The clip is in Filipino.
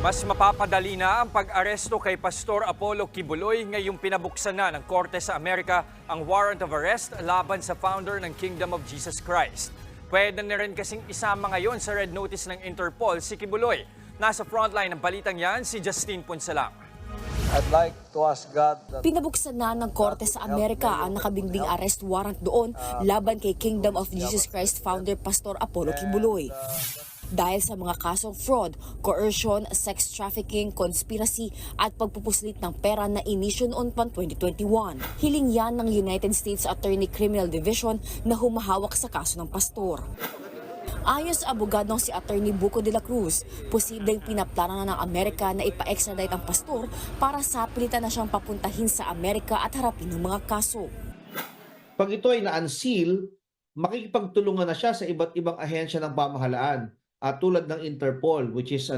Mas mapapadali na ang pag-aresto kay Pastor Apollo Kibuloy ngayong pinabuksan na ng Korte sa Amerika ang warrant of arrest laban sa founder ng Kingdom of Jesus Christ. Pwede na rin kasing isama ngayon sa red notice ng Interpol si Kibuloy. Nasa frontline ng balitang yan si Justine Punsalang. I'd like to ask God that Pinabuksan na ng Korte sa Amerika ang nakabinbing arrest warrant doon laban kay Kingdom of Jesus Christ founder Pastor Apollo Kibuloy. Dahil sa mga kasong fraud, coercion, sex trafficking, conspiracy at pagpupuslit ng pera na inisyo noon pang 2021. Hiling yan ng United States Attorney Criminal Division na humahawak sa kaso ng pastor. Ayon sa abogadong si Attorney Buco de la Cruz, posibleng pinaplano na ng Amerika na ipa-extradite ang pastor para sa pilitan na siyang papuntahin sa Amerika at harapin ng mga kaso. Pag ito ay na-unseal, makikipagtulungan na siya sa iba't ibang ahensya ng pamahalaan tulad ng Interpol, which is